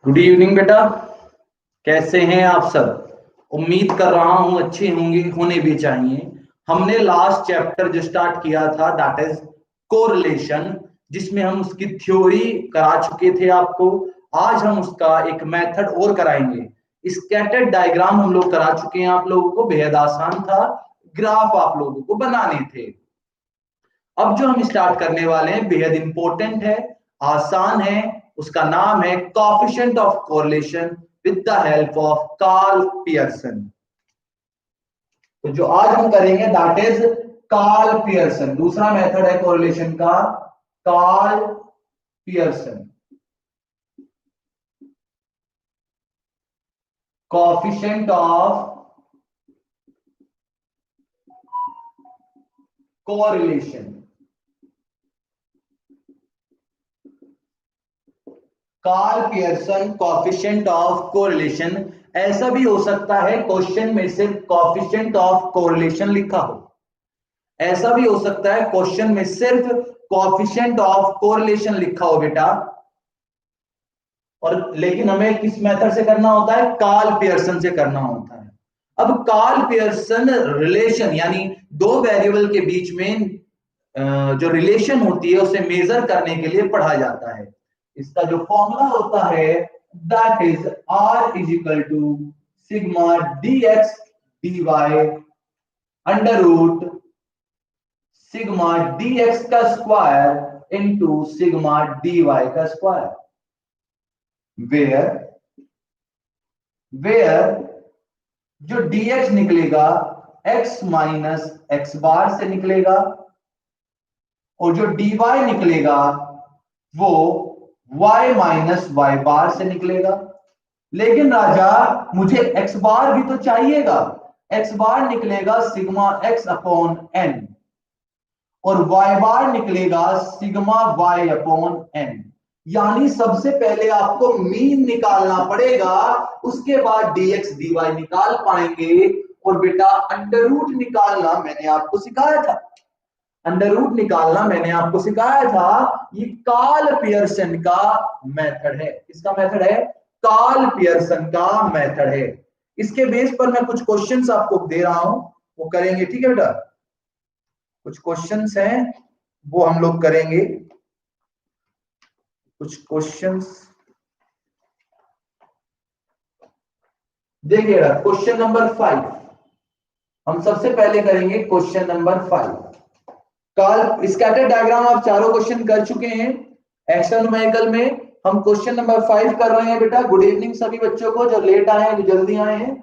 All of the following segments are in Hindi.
गुड इवनिंग बेटा। कैसे हैं आप सब? उम्मीद कर रहा हूं अच्छे होंगे, होने भी चाहिए। हमने लास्ट चैप्टर जो स्टार्ट किया था दैट इज कोरिलेशन, जिसमें हम उसकी थ्योरी करा चुके थे आपको। आज हम उसका एक मेथड और कराएंगे। स्कैटर्ड डायग्राम हम लोग करा चुके हैं आप लोगों को, बेहद आसान था। ग्राफ आप लोगों को बनाने थे। अब जो हम स्टार्ट करने वाले हैं बेहद इंपॉर्टेंट है, आसान है। उसका नाम है coefficient of correlation with the help of Karl Pearson. तो जो आज हम करेंगे दैट इज कार्ल पियर्सन। दूसरा मेथड है कोरिलेशन का, Karl Pearson. Coefficient of correlation. Karl Pearson coefficient of correlation. ऐसा भी हो सकता है क्वेश्चन में सिर्फ कोएफिशिएंट ऑफ कोरिलेशन लिखा हो। ऐसा भी हो सकता है क्वेश्चन में सिर्फ कोएफिशिएंट ऑफ कोरिलेशन लिखा हो बेटा। और लेकिन हमें किस मेथड से करना होता है? कार्ल पियर्सन से करना होता है। अब कार्ल पियर्सन रिलेशन यानी दो वेरिएबल के बीच में जो रिलेशन होती है उसे मेजर करने के लिए पढ़ा जाता है। इसका जो फॉर्मूला होता है that is R is equal to sigma dx dy under root sigma dx का स्क्वायर इंटू सिग्मा dy का स्क्वायर। वेयर जो dx निकलेगा x माइनस एक्स बार से निकलेगा और जो dy निकलेगा वो y माइनस वाई बार से निकलेगा। लेकिन राजा मुझे x बार भी तो चाहिएगा। x बार निकलेगा सिग्मा x अपॉन n और y बार निकलेगा सिग्मा y अपॉन n। यानी सबसे पहले आपको मीन निकालना पड़ेगा, उसके बाद dx dy निकाल पाएंगे। और बेटा अंडर रूट निकालना मैंने आपको सिखाया था। अंडर रूट निकालना मैंने आपको सिखाया था। ये कार्ल पियर्सन का मेथड है। किसका मेथड है? कार्ल पियर्सन का मेथड है। इसके बेस पर मैं कुछ क्वेश्चंस आपको दे रहा हूं, वो करेंगे। ठीक है बेटा, कुछ क्वेश्चंस हैं वो हम लोग करेंगे। कुछ क्वेश्चंस देखिएगा। क्वेश्चन नंबर 5 हम सबसे पहले करेंगे। क्वेश्चन नंबर 5 कल स्कैटर डायग्राम आप चारों क्वेश्चन कर चुके हैं। एक्स्ट्रा न्यूमेरिकल में हम क्वेश्चन नंबर 5 कर रहे हैं बेटा। गुड इवनिंग सभी बच्चों को, जो लेट आए हैं जो जल्दी आए हैं।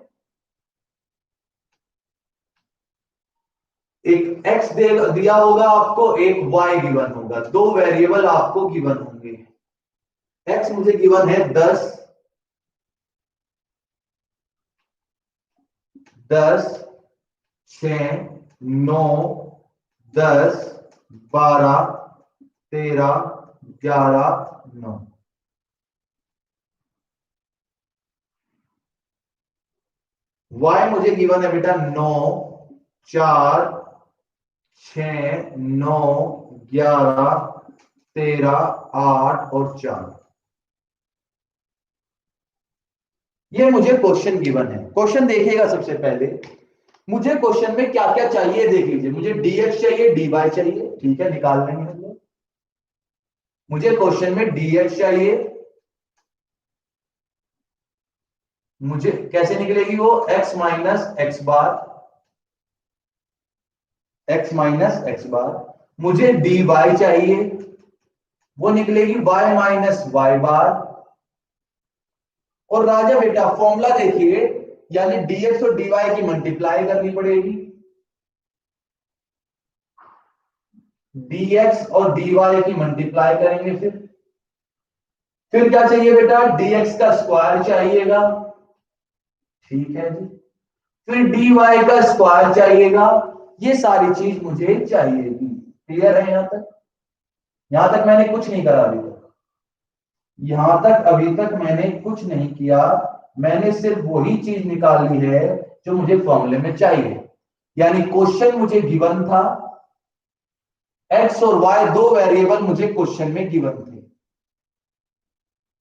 एक x दिया होगा आपको, एक y गिवन होगा। दो वेरिएबल आपको गिवन होंगे। x मुझे गिवन है 10, 6, 9, 10, 12, 13, 11, 9। y मुझे गिवन है बेटा 9, 4, 6, 9, 11, 13, 8 और 4। ये मुझे क्वेश्चन गिवन है। क्वेश्चन देखिएगा सबसे पहले। मुझे क्वेश्चन में क्या क्या चाहिए देख लीजिए। मुझे dx चाहिए, dy चाहिए। ठीक है, निकाल लेंगे हम लोग। मुझे क्वेश्चन में dx चाहिए। मुझे कैसे निकलेगी वो? x माइनस एक्स बार, x माइनस एक्स बार। मुझे dy चाहिए, वो निकलेगी y माइनस वाई बार। और राजा बेटा फॉर्मूला देखिए, यानी dx और dy की मल्टीप्लाई करनी पड़ेगी। dx और dy की मल्टीप्लाई करेंगे। फिर क्या चाहिए बेटा? dx का स्क्वायर चाहिएगा। ठीक है जी। फिर dy का स्क्वायर चाहिएगा। ये सारी चीज मुझे चाहिएगी। क्लियर है? यहां तक मैंने कुछ नहीं करा अभी तक। यहां तक अभी तक मैंने कुछ नहीं किया। मैंने सिर्फ वही चीज निकाली है जो मुझे फॉर्मूले में चाहिए। यानी क्वेश्चन मुझे गिवन था, x और y दो वेरिएबल मुझे क्वेश्चन में गिवन थे।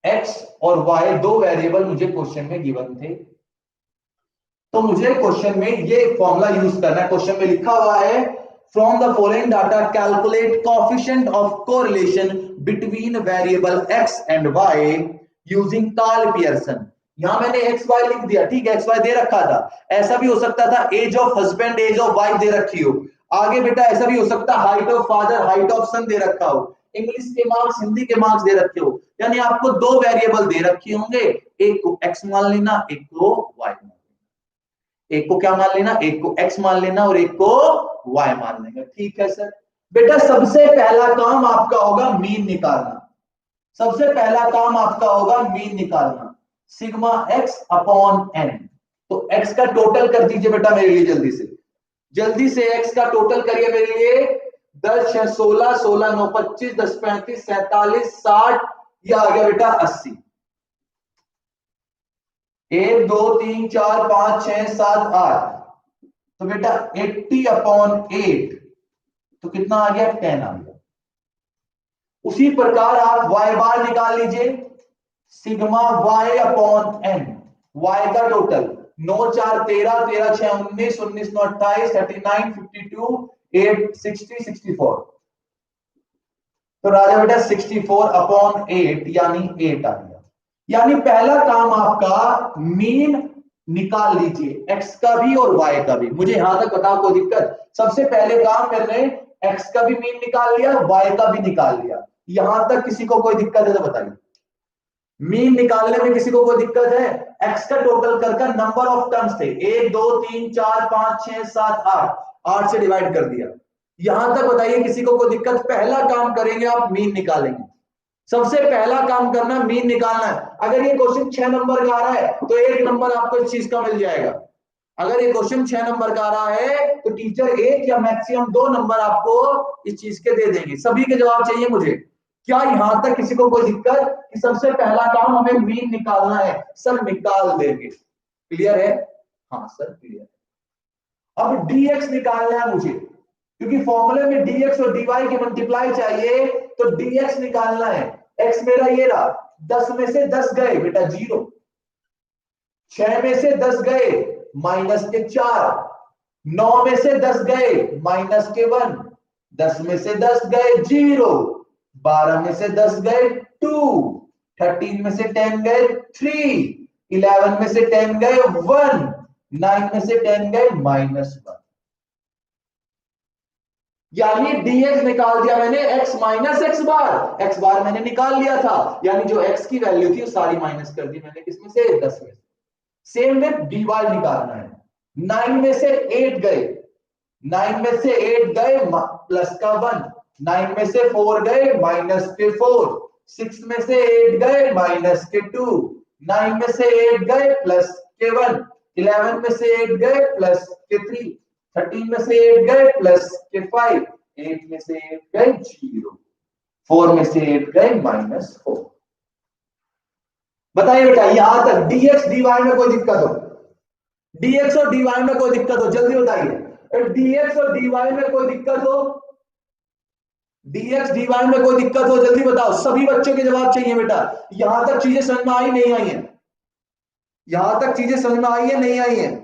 x और y दो वेरिएबल मुझे क्वेश्चन में गिवन थे, तो मुझे क्वेश्चन में ये फॉर्मूला यूज करना है। क्वेश्चन में लिखा हुआ है from the following data calculate coefficient of correlation between variable x and y using Karl Pearson. यहां मैंने एक्स वाई लिख दिया, ठीक है, एक्स वाई दे रखा था। ऐसा भी हो सकता था age of husband age of wife दे रखी हो। आगे बेटा ऐसा भी हो सकता height of father height of son दे रखा हो। इंग्लिश के मार्क्स हिंदी के मार्क्स दे रखे हो, यानी आपको दो वेरिएबल दे रखे होंगे, एक को एक्स मान लेना एक को वाई मान लेना। एक को क्या मान लेना, एक को एक्स मान लेना और एक को वाई मान लेना, ठीक है सर। बेटा सबसे पहला काम आपका होगा मीन निकालना। सबसे पहला काम आपका होगा मीन निकालना, सिग्मा एक्स अपॉन एन। तो एक्स का टोटल कर दीजिए बेटा मेरे लिए, जल्दी से एक्स का टोटल करिए मेरे लिए। 10 6 16 16 9 25 10 35 47 60, ये आ गया बेटा 80। 1 2 3 4 5 6 7 8, तो बेटा 80 अपॉन 8 तो कितना आ गया, 10 आ गया। उसी प्रकार आप वाई बार निकाल लीजिए, sigma y upon n, y का टोटल 9 4 13 13 6 19 19 9 28 39 52 8 60 64, तो राजा बेटा 64 अपॉन 8 यानी 8 आ गया। यानी पहला काम आपका मीन निकाल लीजिए, एक्स का भी और वाई का भी। मुझे यहां तक बताओ कोई दिक्कत? सबसे पहले काम मैंने एक्स का भी मीन निकाल लिया, वाई का भी निकाल लिया। यहां तक किसी को कोई दिक्कत है तो बताइए। मीन निकालने में किसी को कोई दिक्कत है? एक्स का टोटल करके नंबर ऑफ टर्म्स थे 1 2 3 4 5 6 7 8, 8 से डिवाइड कर दिया। यहां तक बताइए किसी को कोई दिक्कत? पहला काम करेंगे आप मीन निकालेंगे, सबसे पहला काम करना मीन निकालना है। अगर ये क्वेश्चन 6 नंबर का आ रहा है तो 1 नंबर आपको इस चीज का मिल जाएगा। अगर ये क्वेश्चन 6 नंबर का आ रहा है तो टीचर 1 या मैक्सिमम 2 नंबर आपको इस चीज के दे देंगे। सभी के जवाब चाहिए मुझे। क्या यहां तक किसी को कोई दिक्कत कि सबसे पहला काम हमें मीन निकालना है? सर निकाल देंगे, क्लियर है? हाँ सर क्लियर है। अब dx निकालना है मुझे, क्योंकि फॉर्मूले में dx और dy की मल्टीप्लाई चाहिए, तो dx निकालना है। x मेरा ये रहा, 10 में से 10 गए बेटा 0, 6 में से 10 गए माइनस के 4, 9 में से 10 गए माइनस के 1, 10 में से 10 गए 0, 12 में से 10 गए 2, 13 में से 10 गए 3, 11 में से 10 गए 1, 9 में से 10 गए -1। यानी dx निकाल दिया मैंने, x माइनस एक्स बार मैंने निकाल लिया था, यानी जो x की वैल्यू थी वो सारी माइनस कर दी मैंने, किसमें से? 10 में से। सेम विथ dy निकालना है। 9 में से 8 गए, 9 में से 8 गए प्लस का 1, 9 में से 4 गए माइनस के 4, 6 में से 8 गए माइनस के 2, 9 में से 8 गए प्लस के 1, 11 में से 8 गए प्लस के 3, 13 में से 8 गए प्लस के 5, 8 में से 8 गए 0, 4 में से 8 गए -4। बताइए बेटा यहां तक dx dy में कोई दिक्कत हो? dx और dy में कोई दिक्कत हो? जल्दी बताइए। dx और dy में कोई दिक्कत हो? dx dy में कोई दिक्कत हो? जल्दी बताओ, सभी बच्चों के जवाब चाहिए बेटा। यहां तक चीजें समझ में आई नहीं आई है? यहां तक चीजें समझ में आई है नहीं आई है?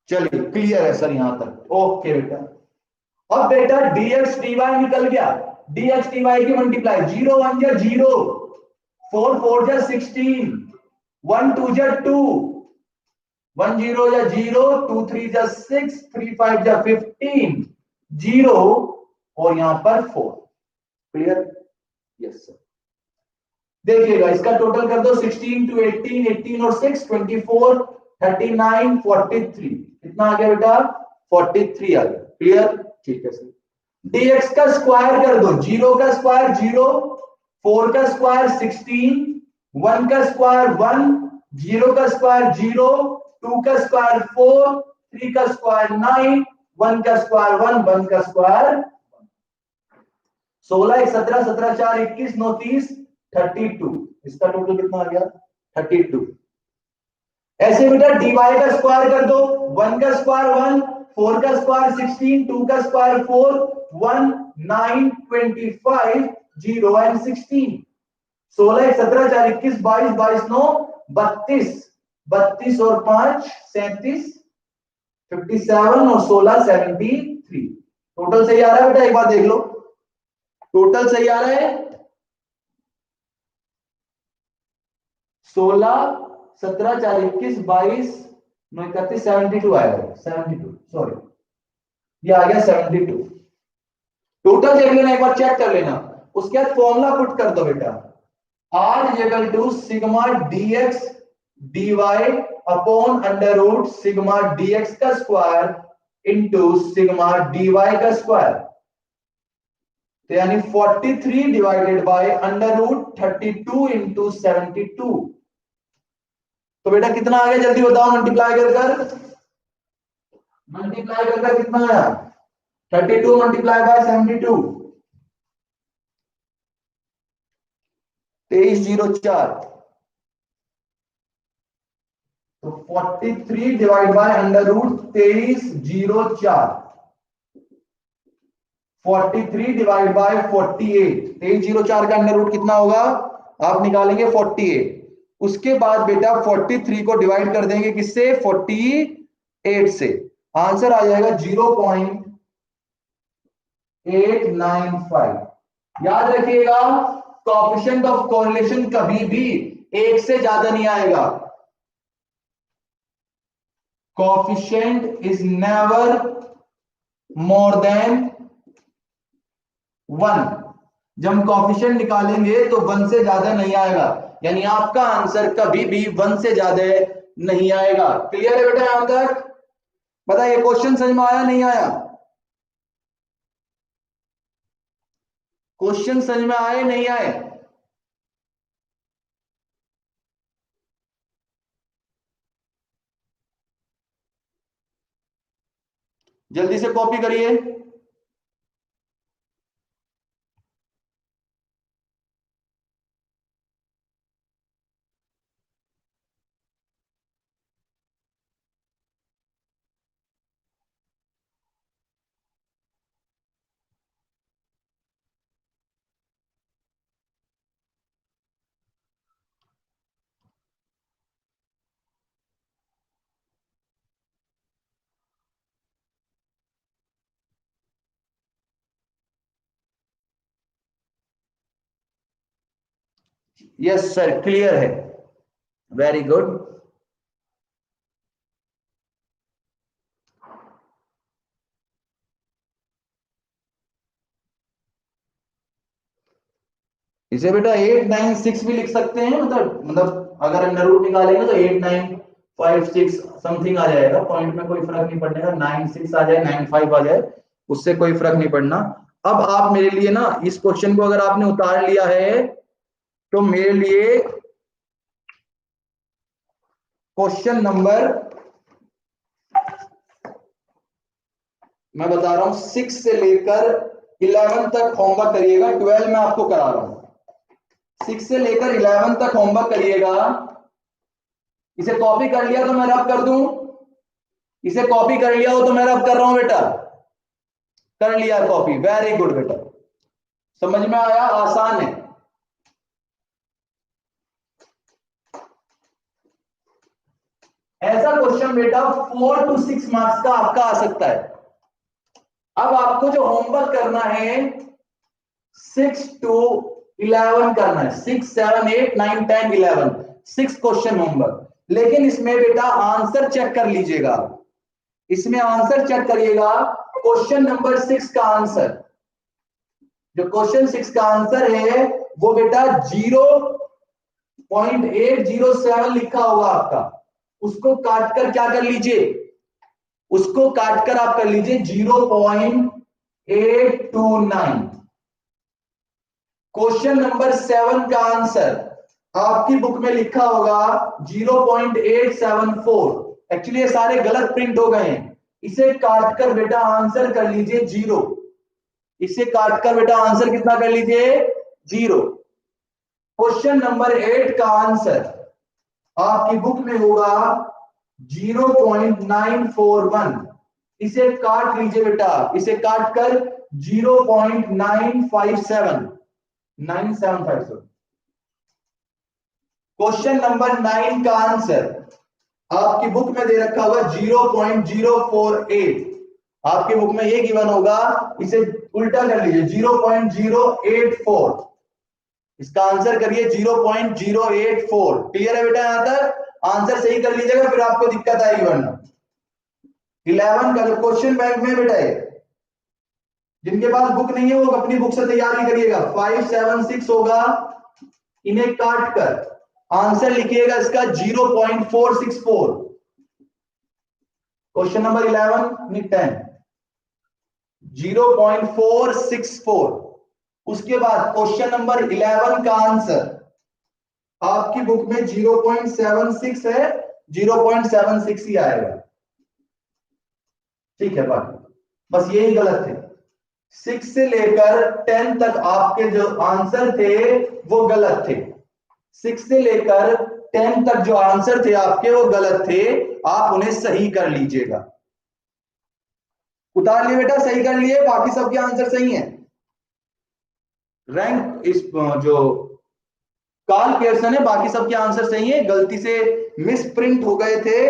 चलिए क्लियर है सर यहां तक, ओके बेटा। अब बेटा dx dy निकल गया, dx dy की मल्टीप्लाई 0 1 जा 0, 4 4 जा 16, 1 2 जा 2, 1 0 जा 0, 2 3 जा 6, 3 5 जा 15, 0 और यहां पर 4। क्लियर? Yes sir. देखिएगा इसका टोटल कर दो, 16 टू 18, 18 और 6 24, 39 43, कितना आ गया बेटा? 43 आ गया। क्लियर? ठीक है सर। dx का स्क्वायर कर दो, 0 का स्क्वायर 0, 4 का स्क्वायर 16, 1 का स्क्वायर 1, 0 का स्क्वायर 0, 2 का स्क्वायर 4, 3 का स्क्वायर 9, 1 का स्क्वायर 1, 1 का स्क्वायर 16, 1 17, 17 4 21, 9 30, 32। इसका टोटल कितना आ गया? 32। ऐसे बेटा dy का स्क्वायर कर दो, 1 का स्क्वायर 1, 4 का स्क्वायर 16, 2 का स्क्वायर 4, 1 9 25 0 एंड 16। 16 17 4 21 22 22 9 32, 32 और 5 37, 57 और 16 73। टोटल सही आ रहा है बेटा? एक बार देख लो, टोटल सही आ रहा है? 16 17 4 21 22 9 31 72 आएगा। 72 सॉरी, ये आ गया 72। टोटल देख लेना, एक बार चेक कर लेना। उसके बाद फॉर्मूला पुट कर दो बेटा, R is equal to sigma dx dy upon under root sigma dx का स्क्वायर इंटू सिग्मा dy का स्क्वायर। तो यानी 43 divided by under root 32 into 72। तो बेटा कितना आ गया जल्दी बताओ, मल्टीप्लाई कर कितना आया? 32 मल्टीप्लाई बाय 72, 2304। तो 43 divide by under root 2304, 43 divide by 48, 2304 का अंडर रूट कितना होगा आप निकालेंगे? 48। उसके बाद बेटा 43 को डिवाइड कर देंगे किससे? 48 से। आंसर आ जाएगा 0.895। याद रखिएगा, कोएफिशिएंट ऑफ कोरिलेशन कभी भी एक से ज्यादा नहीं आएगा। Coefficient is never more than 1। जब हम कोएफिशिएंट निकालेंगे तो 1 से ज्यादा नहीं आएगा, यानी आपका आंसर कभी भी 1 से ज्यादा नहीं आएगा। क्लियर है बेटा यहां तक? बताइए क्वेश्चन समझ में आया नहीं आया? क्वेश्चन समझ में आए नहीं आए? जल्दी से कॉपी करिए। यस सर, क्लियर है, वेरी गुड। इसे बेटा 896 भी लिख सकते हैं, मतलब अगर अंडर रूट निकालेंगे तो 8956 समथिंग आ जाएगा। पॉइंट में कोई फर्क नहीं पड़ेगा, 96 आ जाए 95 आ जाए, उससे कोई फर्क नहीं पड़ना। अब आप मेरे लिए ना इस क्वेश्चन को अगर आपने उतार लिया है तो मेरे लिए क्वेश्चन नंबर, मैं बता रहा हूं 6 से लेकर 11 तक होमवर्क करिएगा। 12 मैं आपको करा रहा हूं, 6 से लेकर 11 तक होमवर्क करिएगा। इसे कॉपी कर लिया तो मैं रब कर दूं, इसे कॉपी कर लिया हो तो मैं रब कर रहा हूं बेटा। कर लिया कॉपी, वेरी गुड बेटा, समझ में आया? आसान है। ऐसा क्वेश्चन बेटा 4 to 6 मार्क्स का आपका आ सकता है। अब आपको जो होमवर्क करना है 6 to 11 करना है, 6 7 8 9 10 11, 6 क्वेश्चन होमवर्क। लेकिन इसमें बेटा आंसर चेक कर लीजिएगा, इसमें आंसर चेक करिएगा। क्वेश्चन नंबर 6 का आंसर, जो क्वेश्चन 6 का आंसर है वो बेटा 0.807 लिखा होगा आपका। उसको काटकर क्या कर लीजिए, उसको काटकर आप कर लीजिए 0.829। क्वेश्चन नंबर 7 का आंसर आपकी बुक में लिखा होगा 0.874। एक्चुअली ये सारे गलत प्रिंट हो गए हैं। इसे काटकर बेटा आंसर कर लीजिए 0। इसे काटकर बेटा आंसर कितना कर लीजिए 0। क्वेश्चन नंबर 8 का आंसर आपकी बुक में होगा 0.941। इसे काट लीजिए बेटा, इसे काटकर 0.957 क्वेश्चन नंबर 9 का आंसर आपकी बुक में दे रखा होगा 0.048। आपकी बुक में ये गिवन होगा, इसे उल्टा कर लीजिए 0.084। इसका आंसर करिए 0.084। क्लियर है बेटा? यहां तक आंसर सही कर लीजिएगा, फिर आपको दिक्कत आएगी वरना। 11 का जो क्वेश्चन बैंक में बेटा है, जिनके पास बुक नहीं है वो अपनी बुक से तैयारी करिएगा। 576 होगा, इन्हें काट कर आंसर लिखिएगा इसका 0.464। Question number 11 10 0.464। उसके बाद क्वेश्चन नंबर 11 का आंसर आपकी बुक में 0.76 है, 0.76 ही आएगा। ठीक है, बाकी बस यही गलत थे। 6 से लेकर 10 तक आपके जो आंसर थे वो गलत थे। 6 से लेकर 10 तक जो आंसर थे आपके वो गलत थे, आप उन्हें सही कर लीजिएगा। उतार लिए बेटा, सही कर लिए, बाकी सबके आंसर सही हैं। रैंक इस जो कार्ल पियर्सन है, बाकी सबके आंसर सही है, गलती से मिस प्रिंट हो गए थे,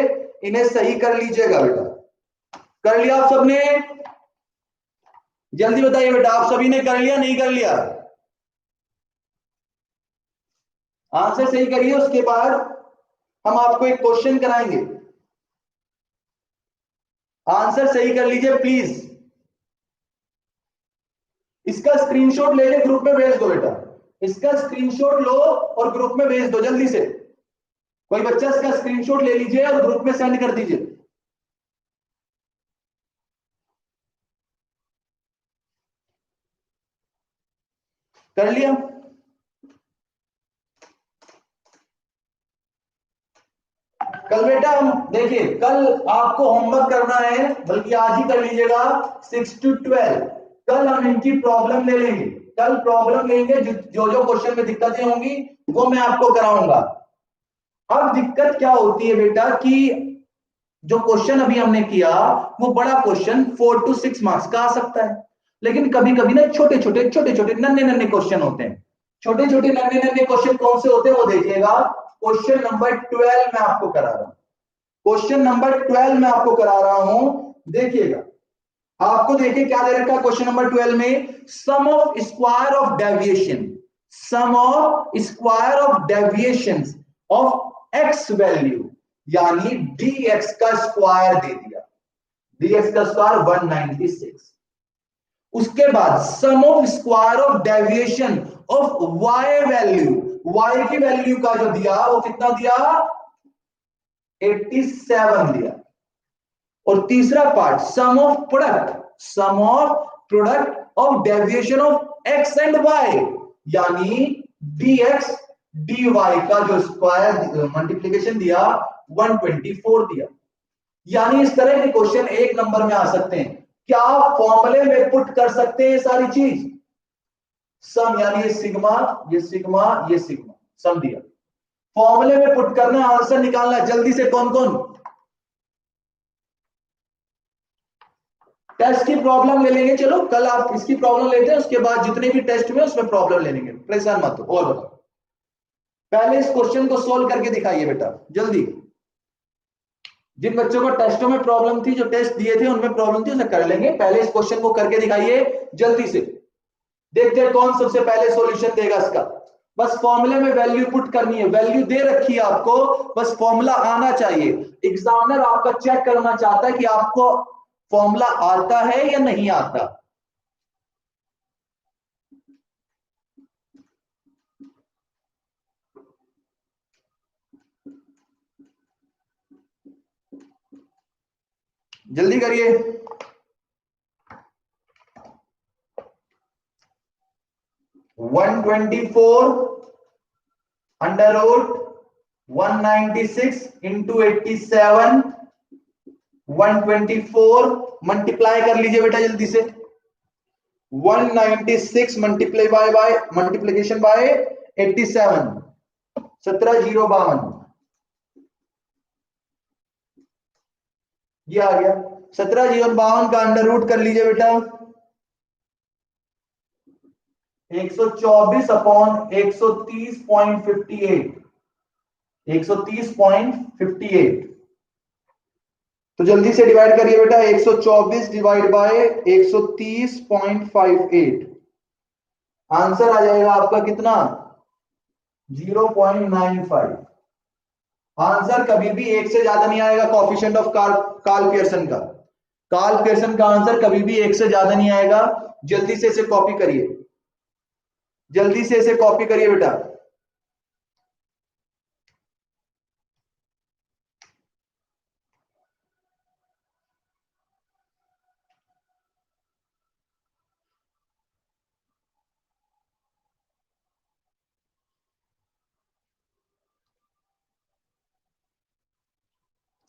इन्हें सही कर लीजिएगा बेटा। कर लिया आप सबने? जल्दी बताइए बेटा, आप सभी ने कर लिया नहीं कर लिया? आंसर सही करिए, उसके बाद हम आपको एक क्वेश्चन कराएंगे। आंसर सही कर लीजिए प्लीज। इसका स्क्रीनशॉट लेके ग्रुप में भेज दो बेटा, इसका स्क्रीनशॉट लो और ग्रुप में भेज दो जल्दी से। कोई बच्चा इसका स्क्रीनशॉट ले लीजिए और ग्रुप में सेंड कर दीजिए। कर लिया? कल बेटा हम देखिए, कल आपको होमवर्क करना है, बल्कि आज ही कर लीजिएगा 6 to 12। कल हम इनकी प्रॉब्लम ले लेंगे, कल प्रॉब्लम लेंगे, जो जो क्वेश्चन में दिक्कतें होंगी वो मैं आपको कराऊंगा। अब दिक्कत क्या होती है बेटा कि जो क्वेश्चन अभी हमने किया वो बड़ा क्वेश्चन 4 to 6 मार्क्स का आ सकता है, लेकिन कभी कभी ना छोटे छोटे नन्हे नन्हे क्वेश्चन होते हैं। छोटे छोटे नन्हे नन्हे क्वेश्चन कौन से होते हैं वो देखिएगा। क्वेश्चन नंबर 12 मैं आपको करा रहा हूं, क्वेश्चन नंबर 12 मैं आपको करा रहा हूं, देखिएगा। आपको देखिए क्या दे रखा है क्वेश्चन नंबर 12 में, sum of square of deviation, sum of square of deviation of x value, यानी dx का स्क्वायर दे दिया, dx का स्क्वायर 196। उसके बाद sum of square of deviation of y value, y की वैल्यू का जो दिया वो कितना दिया, 87 दिया। और तीसरा part sum of product, sum of product of deviation of x and y, यानी dx dy का जो स्क्वायर मल्टीप्लिकेशन दिया 124 दिया। यानी इस तरह के क्वेश्चन 1 नंबर में आ सकते हैं। क्या आप फॉर्मूले में पुट कर सकते हैं सारी चीज? सम यानी ये सिग्मा, ये सिग्मा, ये सिग्मा, सम दिया, फॉर्मूले में पुट करना, आंसर निकालना। जल्दी से कौन कौन टेस्ट की प्रॉब्लम ले लेंगे? चलो कल आप इसकी प्रॉब्लम लेते हैं, उसके बाद जितने भी टेस्ट में उसमें प्रॉब्लम ले लेंगे, परेशान मत हो। और बताओ, पहले इस क्वेश्चन को सोल्व करके दिखाइए बेटा जल्दी। जिन बच्चों को टेस्टों में प्रॉब्लम थी, जो टेस्ट दिए थे उनमें प्रॉब्लम थी, उसे कर लेंगे। पहले इस क्वेश्चन को करके दिखाइए जल्दी से, देखते हैं कौन सबसे पहले सॉल्यूशन देगा इसका। बस फॉर्मूले में वैल्यू पुट करनी है, वैल्यू दे रखी है आपको, बस फॉर्मूला आना चाहिए। एग्जामिनर आपका चेक करना चाहता है कि आपको फॉर्मूला आता है या नहीं आता। जल्दी करिए। One 124 under root 196 into 87 124 multiply कर लीजिए बेटा जल्दी से। 196 मल्टीप्लीकेशन बाय 87, 17,052 ये आ गया। 17,052 का अंडर रूट कर लीजिए बेटा। 124 अपॉन 130.58, 130.58। तो जल्दी से डिवाइड करिए बेटा। 124 डिवाइड बाय 130.58, आंसर आ जाएगा आपका कितना? 0.95। आंसर कभी भी एक से ज्यादा नहीं आएगा। कोएफिशिएंट ऑफ कार्ल पियर्सन का, कार्ल पियर्सन का आंसर कभी भी एक से ज्यादा नहीं आएगा। जल्दी से इसे कॉपी करिए, जल्दी से इसे कॉपी करिए बेटा।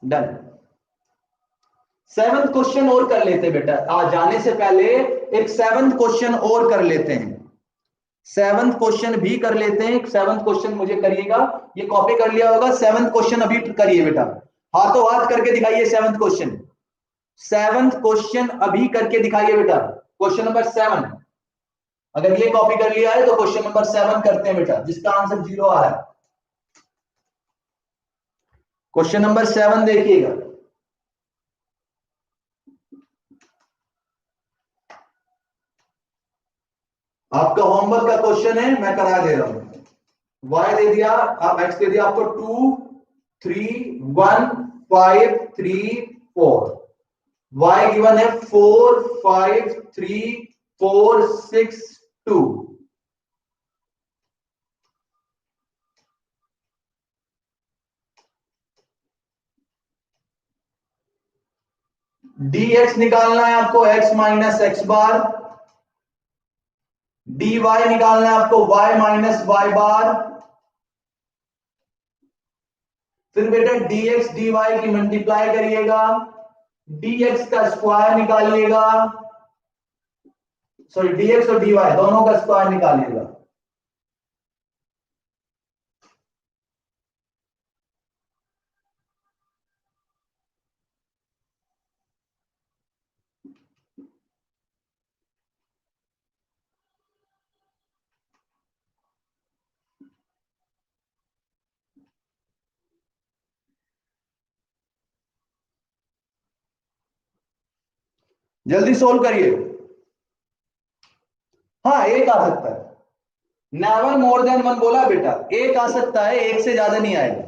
डन। 7th क्वेश्चन और कर लेते हैं बेटा। आज जाने से पहले एक 7th क्वेश्चन और कर लेते हैं। 7th क्वेश्चन भी कर लेते हैं। 7th क्वेश्चन मुझे करिएगा, ये कॉपी कर लिया होगा। 7th क्वेश्चन अभी करिए बेटा, हाथों हाथ करके दिखाइए। 7th क्वेश्चन, 7th क्वेश्चन अभी करके दिखाइए बेटा। क्वेश्चन नंबर 7, अगर ये कॉपी कर लिया है तो क्वेश्चन नंबर 7 करते हैं बेटा, जिसका आंसर 0 आ रहा है। क्वेश्चन नंबर 7 देखिएगा। आपका होमवर्क का क्वेश्चन है, मैं करा दे रहा हूं। y दे दिया, आप x दे दिया आपको 2 3 1 5 3 4। y गिवन है 4 5 3 4 6 2। dx निकालना है आपको, x माइनस एक्स बार। dy निकालना है आपको, y माइनस वाई बार। फिर बेटा dx dy की मल्टीप्लाई करिएगा, dx का स्क्वायर निकालिएगा, सॉरी dx और dy दोनों का स्क्वायर निकालिएगा। जल्दी सोल्व करिए। हाँ एक आ सकता है, नेवर मोर देन 1 बोला बेटा, एक आ सकता है, एक से ज्यादा नहीं आएगा।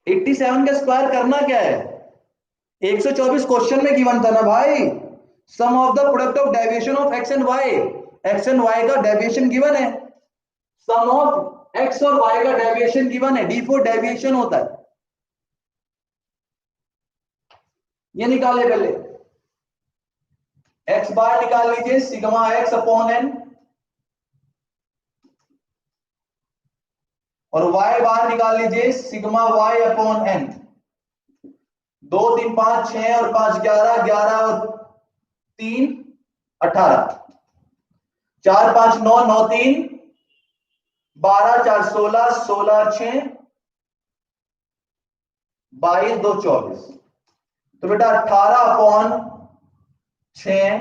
87 का स्क्वायर करना क्या है? 124 क्वेश्चन में गिवन था ना भाई। Sum of the product of deviation of x and y, x and y का डेविएशन गिवन है। सम ऑफ एक्स और वाई का डेविएशन गिवन है, D4 डेविएशन होता है। ये निकाले पहले, एक्स बार निकाल लीजिए, सिग्मा एक्स अपॉन एन, और y बार निकाल लीजिए, सिग्मा y अपॉन एन। 2 3 5 6 और 5 11, 11 और 3 18, 4 5 9, 9 3 12, 4 16, 16 6 22, 2 24। तो बेटा 18 अपॉन 6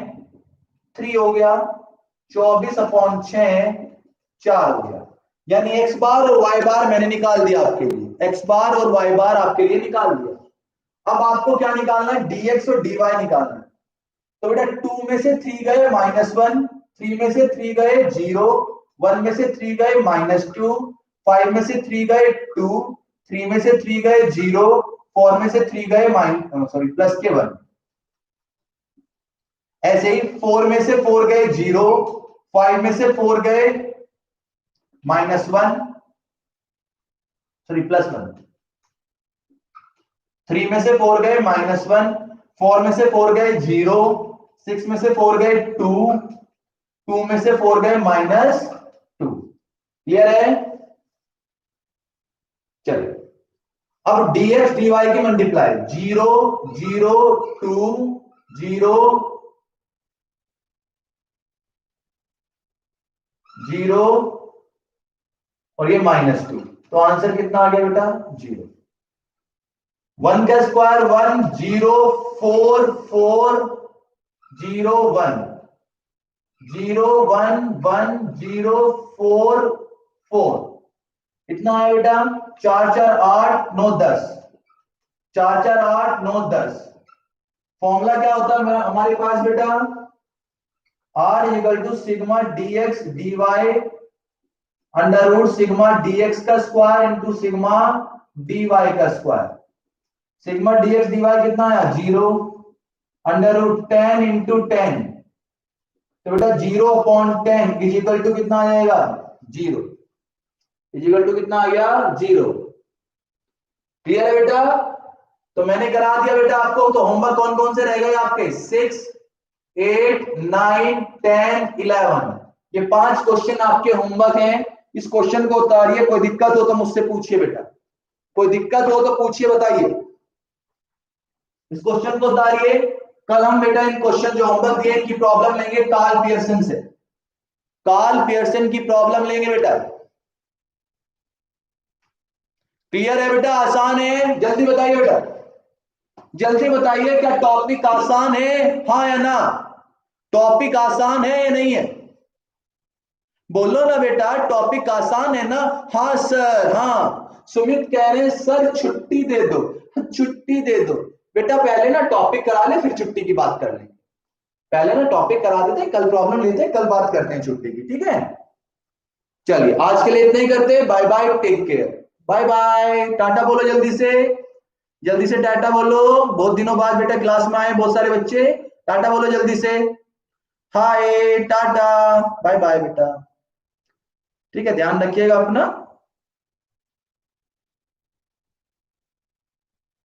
3 हो गया, 24 अपॉन 6 4 हो गया। यानी एक्स बार और वाई बार मैंने निकाल दिया आपके लिए, एक्स बार और वाई बार आपके लिए निकाल दिया। अब आपको क्या निकालना है? dx और dy निकालना है। तो बेटा 2 में से 3 गए -1, 3 में से 3 गए 0, 1 में से 3 गए -2, 5 में से 3 गए 2, 3 में से 3 गए 0, 4 में से 3 गए प्लस के 1। ऐसे ही 4 में से 4 गए 0, 5 में से 4 गए -1 प्लस 1, 3 में से 4 गए -1, 4 में से 4 गए 0, 6 में से 4 गए 2, 2 में से 4 गए -2। क्लियर है? चलिए अब dx dy की मल्टीप्लाई 0 0 2 0 0 और ये -2, तो आंसर कितना आ गया बेटा? 0। 1 का स्क्वायर 1 0 4 4 0 1 0 1 1 0 4 4 कितना है बेटा? 4 4 8 9 10 4 4 8 9 10। फॉर्मूला क्या होता है हमारे पास बेटा? R equal to sigma dx dy under root sigma dx का स्क्वायर इंटू सिग्मा dy का स्क्वायर। सिग्मा dx dy कितना है? 0 अंडर रूट 10 इंटू 10, तो बेटा 0/10 इज इक्वल टू कितना आ जाएगा? 0 इज इक्वल टू कितना आ गया? 0। क्लियर है बेटा? तो मैंने करा दिया बेटा आपको। तो होमवर्क कौन कौन से रह गए आपके? 6 8 9 10 11, ये 5 क्वेश्चन आपके होमवर्क हैं। इस क्वेश्चन को उतारिए, कोई दिक्कत हो तो मुझसे पूछिए बेटा, कोई दिक्कत हो तो पूछिए, बताइए। इस क्वेश्चन को उतारिए। कल हम बेटा इन क्वेश्चन जो होमवर्क दिए इनकी प्रॉब्लम लेंगे कार्ल पियर्सन से। कार्ल पियर्सन की प्रॉब्लम लेंगे बेटा। क्लियर है बेटा? आसान है? जल्दी बताइए बेटा, जल्दी बताइए, क्या टॉपिक आसान है? हाँ या ना? टॉपिक आसान है या नहीं है? बोलो ना बेटा, टॉपिक आसान है ना? हाँ सर, हाँ। सुमित कह रहे हैं सर छुट्टी दे दो। छुट्टी दे दो बेटा, पहले ना टॉपिक करा ले फिर छुट्टी की बात कर लेंगे। पहले ना टॉपिक करा देते हैं, कल प्रॉब्लम लेते हैं, कल बात करते हैं छुट्टी की, ठीक है? चलिए आज के लिए इतना ही करते हैं। Bye bye, take care, bye bye, टाटा बोलो जल्दी से, जल्दी से टाटा बोलो। बहुत दिनों बाद बेटा क्लास में आए बहुत सारे बच्चे, टाटा बोलो जल्दी से। हाय टाटा बाय बाय बेटा, ठीक है? ध्यान रखिएगा अपना।